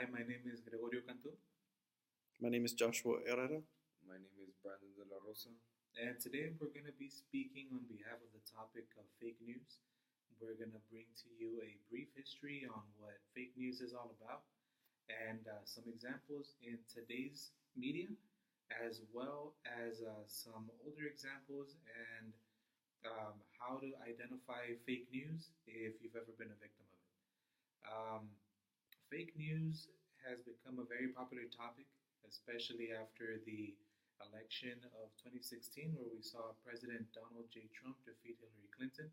Hi, my name is Gregorio Cantu, My name is Joshua Herrera. My name is Brandon De La Rosa. and today we're going to be speaking on behalf of the topic of fake news. We're going to bring to you a brief history on what fake news is all about and some examples in today's media, as well as some older examples and how to identify fake news if you've ever been a victim of it. Um, Fake news has become a very popular topic, especially after the election of 2016, where we saw President Donald J. Trump defeat Hillary Clinton.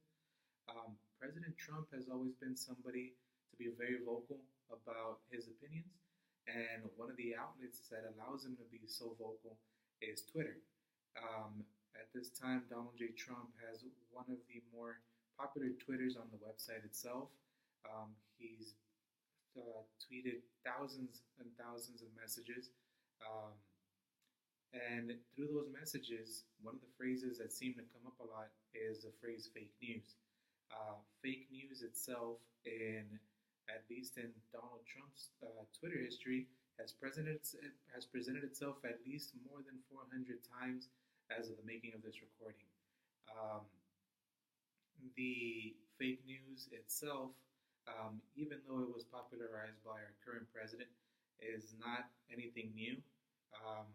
President Trump has always been somebody to be very vocal about his opinions, and one of the outlets that allows him to be so vocal is Twitter. At this time, Donald J. Trump has one of the more popular Twitters on the website itself. He's tweeted thousands and thousands of messages. Um, and through those messages, one of the phrases that seem to come up a lot is the phrase fake news. Fake news itself, at least in Donald Trump's Twitter history, has presented itself at least more than 400 times as of the making of this recording. Um, the fake news itself, even though it was popularized by our current president, is not anything new. Um,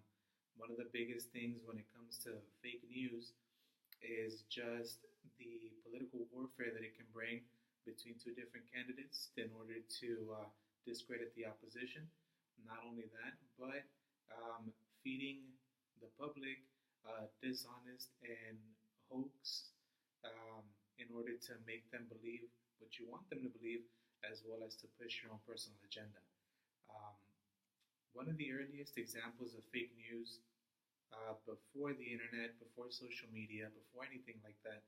One of the biggest things when it comes to fake news is just the political warfare that it can bring between two different candidates in order to discredit the opposition. Not only that, but feeding the public dishonest and hoax in order to make them believe what you want them to believe, as well as to push your own personal agenda. Um, One of the earliest examples of fake news before the internet, before social media, before anything like that,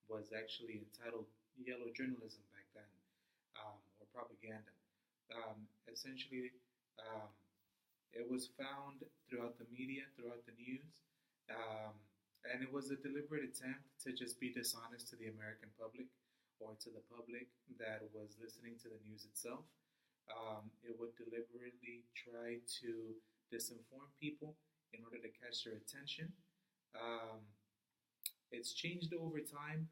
was actually entitled yellow journalism back then, or propaganda. Essentially, um, it was found throughout the media, throughout the news, um, and it was a deliberate attempt to just be dishonest to the American public or to the public that was listening to the news itself. It would deliberately try to disinform people in order to catch their attention. Um, it's changed over time,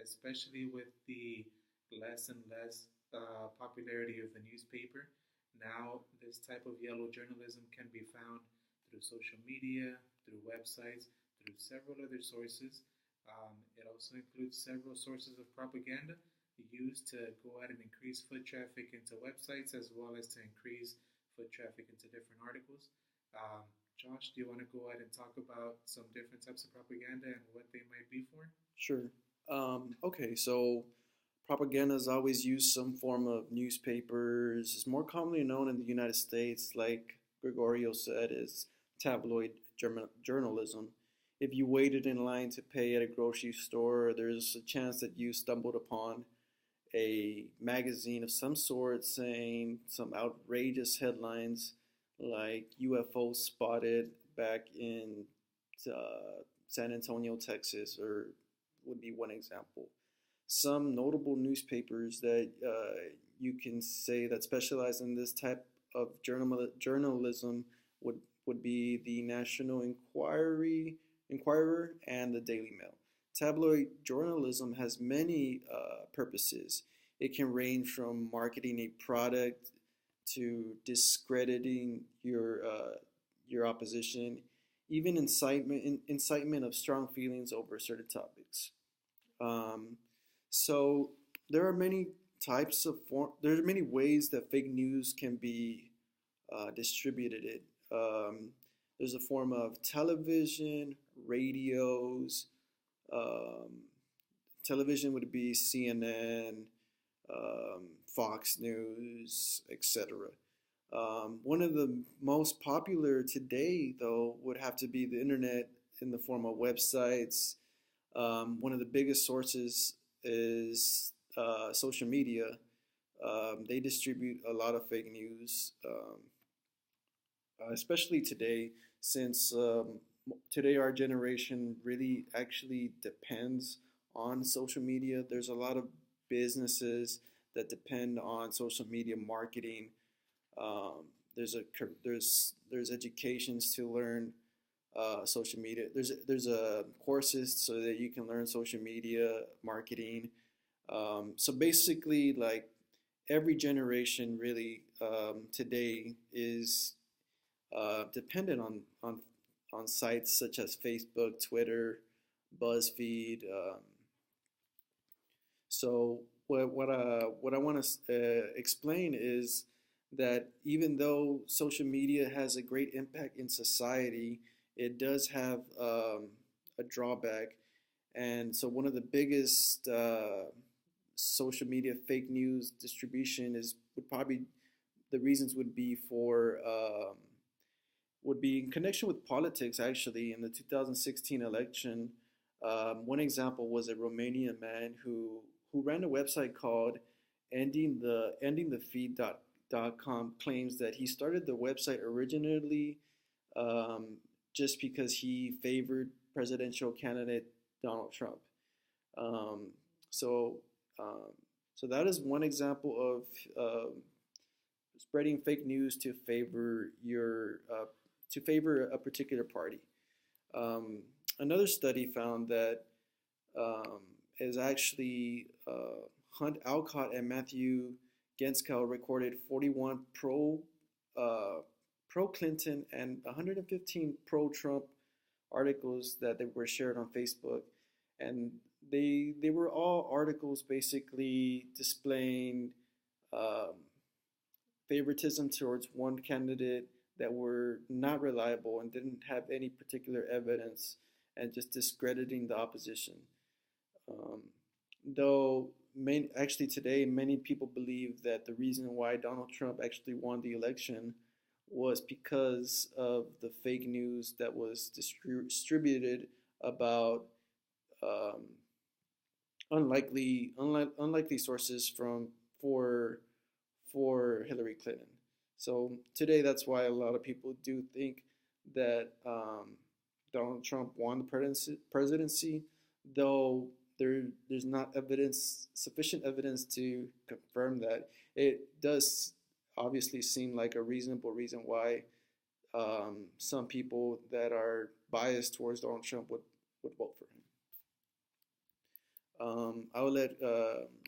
especially with the less and less popularity of the newspaper. Now, this type of yellow journalism can be found through social media, through websites, through several other sources. It also includes several sources of propaganda used to go ahead and increase foot traffic into websites as well as to increase foot traffic into different articles. Um, Josh, do you want to go ahead and talk about some different types of propaganda and what they might be for? Sure. Okay, so propaganda has always used some form of newspapers. It's more commonly known in the United States, like Gregorio said, is tabloid journalism. If you waited in line to pay at a grocery store, there's a chance that you stumbled upon a magazine of some sort saying some outrageous headlines like UFO spotted back in San Antonio, Texas, or would be one example. Some notable newspapers that you can say that specialize in this type of journalism would be the Inquirer and the Daily Mail. Tabloid journalism has many purposes. It can range from marketing a product to discrediting your opposition, even incitement of strong feelings over certain topics. Um, so there are many there are many ways that fake news can be distributed. Um, there's a form of television, radios. Um, Television would be CNN, Fox News, etc. One of the most popular today, though, would have to be the internet in the form of websites. One of the biggest sources is social media. They distribute a lot of fake news, especially today, since today our generation really actually depends on social media. There's a lot of businesses that depend on social media marketing. Um, there's educations to learn social media. There's courses so that you can learn social media marketing. So basically, like every generation really today is dependent on sites such as Facebook, Twitter, BuzzFeed. So what I want to explain is that even though social media has a great impact in society, it does have a drawback. And so one of the biggest social media fake news distribution is would probably the reasons would be for would be in connection with politics. Actually, in the 2016 election, one example was a Romanian man who ran a website called endingthefeed.com. Claims that he started the website originally um, just because he favored presidential candidate Donald Trump. Um, so, um, so that is one example of spreading fake news to favor a particular party. Um, Another study found that um, is actually Hunt Alcott and Matthew Genskow recorded 41 pro Clinton and 115 pro Trump articles that they were shared on Facebook, and they were all articles basically displaying um, favoritism towards one candidate that were not reliable and didn't have any particular evidence and just discrediting the opposition. Um, though actually today many people believe that the reason why Donald Trump actually won the election was because of the fake news that was distributed about um, unlikely sources for Hillary Clinton. So today, that's why a lot of people do think that Donald Trump won the presidency, though there's not sufficient evidence to confirm that. It does obviously seem like a reasonable reason why some people that are biased towards Donald Trump would vote for him. I will let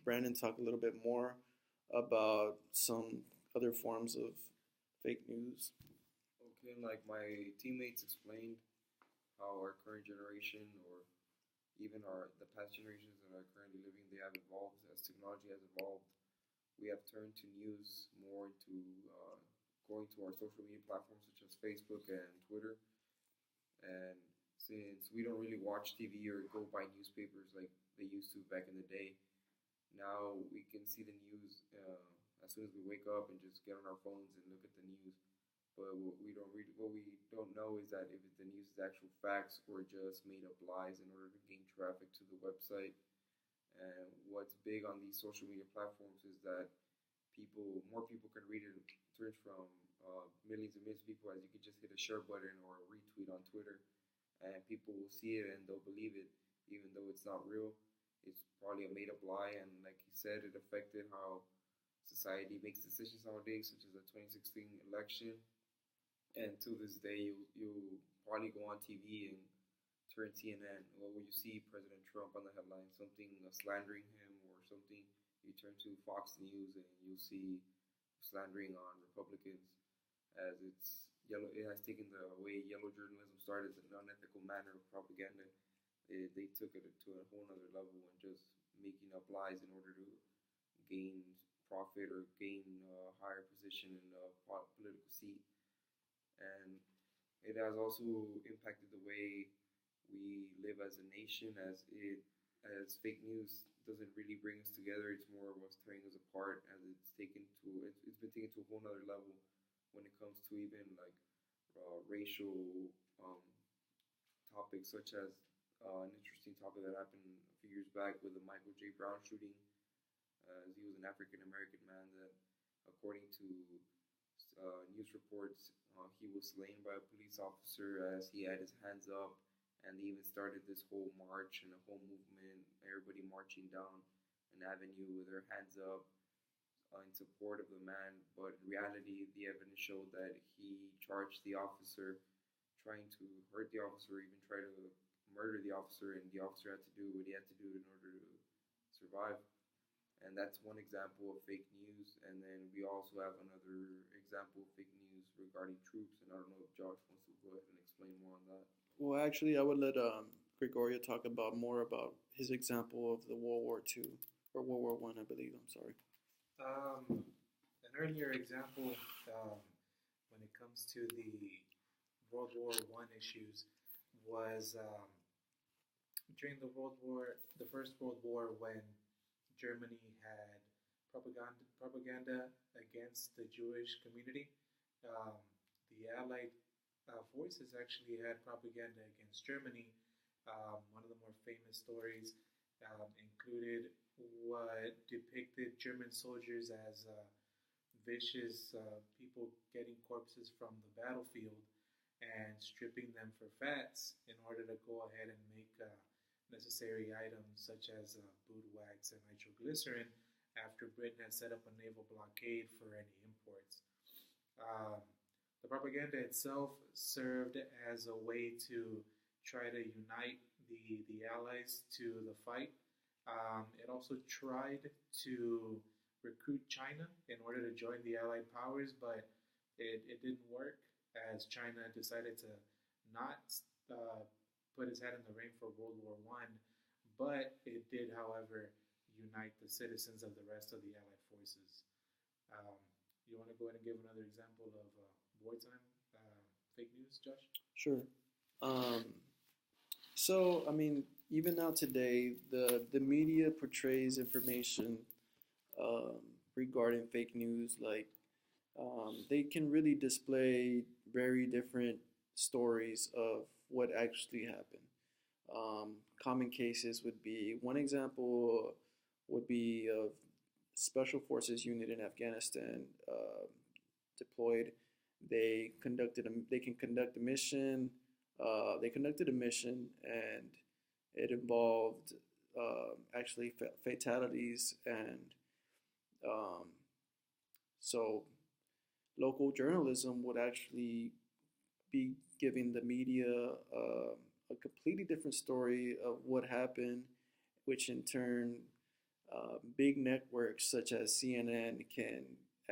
Brandon talk a little bit more about some other forms of fake news. Okay, like my teammates explained, how our current generation, or even the past generations that are currently living, they have evolved as technology has evolved. We have turned to news more to going to our social media platforms such as Facebook and Twitter. And since we don't really watch TV or go buy newspapers like they used to back in the day, now we can see the news as soon as we wake up and just get on our phones and look at the news. But what we don't know is that if the news is actual facts or just made up lies in order to gain traffic to the website. And what's big on these social media platforms is that more people can read it. It turns from millions and millions of people as you can just hit a share button or a retweet on Twitter, and people will see it and they'll believe it, even though it's not real. It's probably a made up lie, and like he said, it affected how society makes decisions nowadays, such as the 2016 election. And to this day, you probably go on TV and turn CNN. Well, when you see President Trump on the headline, something slandering him or something, you turn to Fox News and you'll see slandering on Republicans, as it's yellow. It has taken the way yellow journalism started as an unethical manner of propaganda. They took it to a whole other level and just making up lies in order to gain profit or gain a higher position in a political seat. And it has also impacted the way we live as a nation, as fake news doesn't really bring us together. It's more of us tearing us apart, as it's been taken to a whole other level when it comes to even like racial um, topics, such as an interesting topic that happened a few years back with the Michael J. Brown shooting. He was an African American man that, according to news reports, he was slain by a police officer as he had his hands up, and they even started this whole march and a whole movement, everybody marching down an avenue with their hands up, in support of the man, but in reality, the evidence showed that he charged the officer, trying to hurt the officer, or even try to murder the officer, and the officer had to do what he had to do in order to survive. And that's one example of fake news. And then we also have another example of fake news regarding troops. And I don't know if Josh wants to go ahead and explain more on that. Well, actually, I would let Gregorio talk about more about his example of the World War II or World War One, I believe. I'm sorry. An earlier example, when it comes to the World War One issues, was during the First World War, when Germany had propaganda against the Jewish community. Um, the Allied forces actually had propaganda against Germany. One of the more famous stories included what depicted German soldiers as vicious people getting corpses from the battlefield and stripping them for fats in order to go ahead and make necessary items such as boot wax and nitroglycerin after Britain had set up a naval blockade for any imports. Um, the propaganda itself served as a way to try to unite the Allies to the fight. It also tried to recruit China in order to join the Allied powers, but it didn't work as China decided to not uh, put his head in the ring for World War One, but it did, however, unite the citizens of the rest of the Allied forces. Um, you want to go ahead and give another example of wartime fake news, Josh? Sure. Um, so, I mean, even now today, the media portrays information um, regarding fake news. Like, they can really display very different stories of what actually happened. Common cases would be one example would be of special forces unit in Afghanistan deployed. They can conduct a mission. They conducted a mission and it involved actually fatalities and um, so local journalism would actually be giving the media a completely different story of what happened, which in turn, big networks such as CNN can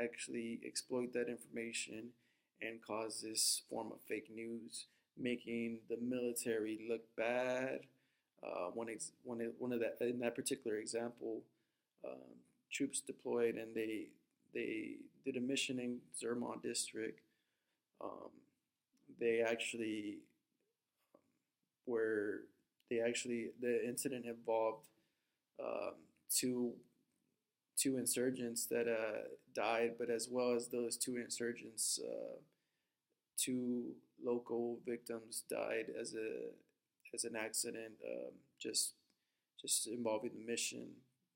actually exploit that information and cause this form of fake news, making the military look bad. One of that in that particular example, troops deployed and they did a mission in Zermatt district. Um, they actually were they actually the incident involved um, two insurgents that died, but as well as those two insurgents, two local victims died as an accident, just involving the mission,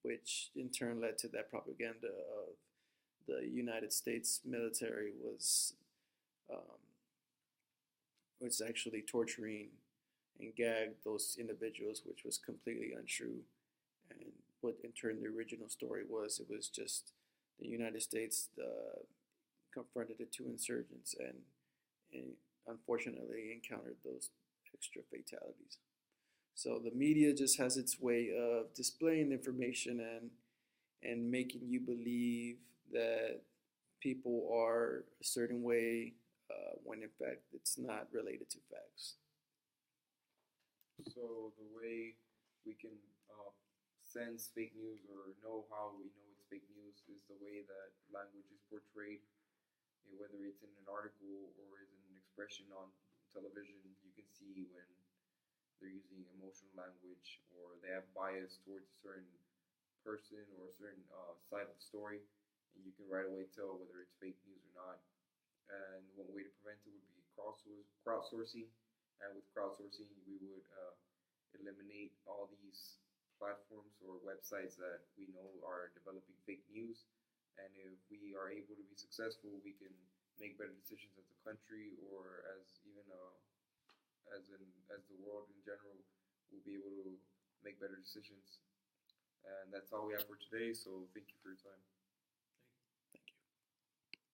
which in turn led to that propaganda of the United States military um, was actually torturing and gagged those individuals, which was completely untrue. And what in turn the original story was, it was just the United States confronted the two insurgents and unfortunately encountered those extra fatalities. So the media just has its way of displaying information and making you believe that people are a certain way when in fact it's not related to facts. So the way we can sense fake news or know how we know it's fake news is the way that language is portrayed, whether it's in an article or is an expression on television. You can see when they're using emotional language or they have bias towards a certain person or a certain side of the story, and you can right away tell whether it's fake news or not. And one way to prevent it would be crowdsourcing. And with crowdsourcing, we would eliminate all these platforms or websites that we know are developing fake news. And if we are able to be successful, we can make better decisions as a country or as even as the world in general. We'll be able to make better decisions. And that's all we have for today. So thank you for your time.